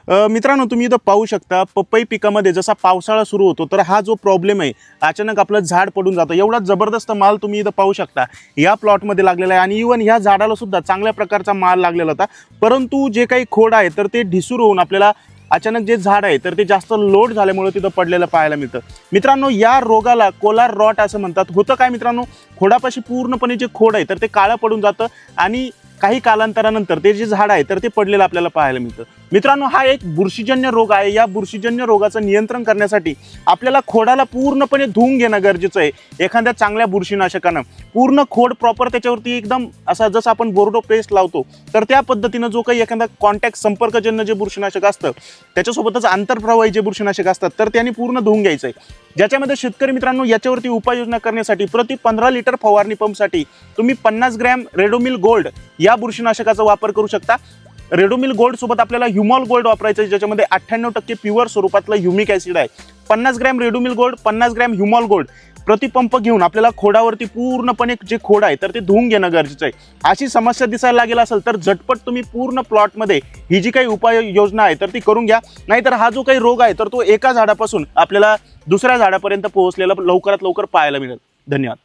मित्रांनो, तुम्ही इथं पाहू शकता पपई पिकामध्ये जसा पावसाळा सुरू होतो तर हा जो प्रॉब्लेम आहे, अचानक आपलं झाड पडून जातं. एवढा जबरदस्त माल तुम्ही इथं पाहू शकता या प्लॉटमध्ये लागलेला आहे आणि इव्हन ह्या झाडाला सुद्धा चांगल्या प्रकारचा माल लागलेला होता. परंतु जे काही खोड आहे तर ते ढिसूर होऊन आपल्याला अचानक जे झाड आहे तर ते जास्त लोड झाल्यामुळे तिथं पडलेलं पाहायला मिळतं. मित्रांनो, या रोगाला कोलार रॉट असं म्हणतात. होतं काय मित्रांनो, खोडापाशी पूर्णपणे जे खोड आहे तर ते काळं पडून जातं आणि काही कालांतरानंतर ते जे झाड आहे तर ते पडलेलं आपल्याला पाहायला मिळतं. मित्रांनो, हा एक बुरशीजन्य रोग आहे. या बुरशीजन्य रोगाचं नियंत्रण करण्यासाठी आपल्याला खोडाला पूर्णपणे धुवून घेणं गरजेचं आहे. एखाद्या चांगल्या बुरशीनाशकानं पूर्ण खोड प्रॉपर त्याच्यावरती एकदम असा जसं आपण बोर्डो पेस्ट लावतो तर त्या पद्धतीनं जो काही एखादा कॉन्टॅक्ट संपर्कजन्य जे बुरशीनाशक असतं त्याच्यासोबतच आंतरप्रवाही जे बुरशीनाशक असतात तर त्यांनी पूर्ण धुवून घ्यायचं आहे. ज्याच्यामध्ये शेतकरी मित्रांनो याच्यावरती उपाययोजना करण्यासाठी प्रति 15 लिटर फवारणी पंपसाठी तुम्ही 50 ग्रॅम रेडोमिल गोल्ड या बुरशीनाशकाचा वापर करू शकता. रेडोमिल गोल्ड सोबत आपल्याला ह्युमॉल गोल्ड वापरायचं आहे, ज्याच्यामध्ये 98% प्युअर स्वरूपातलं ह्युमिक ॲसिड आहे. 50 gram Ridomil gold, 50 gram Humol gold प्रति पंप घेऊन आपल्याला खोडावरती पूर्णपणे जे खोड आहे तर ते धुवून घेणं गरजेचं आहे. अशी समस्या दिसायला लागेल असेल तर झटपट तुम्ही पूर्ण प्लॉटमध्ये ही जी काही उपाययोजना आहे तर ती करून घ्या. नाहीतर हा जो काही रोग आहे तर तो एका झाडापासून आपल्याला दुसऱ्या झाडापर्यंत पोहोचलेला लवकरात लवकर पाहायला मिळेल. धन्यवाद.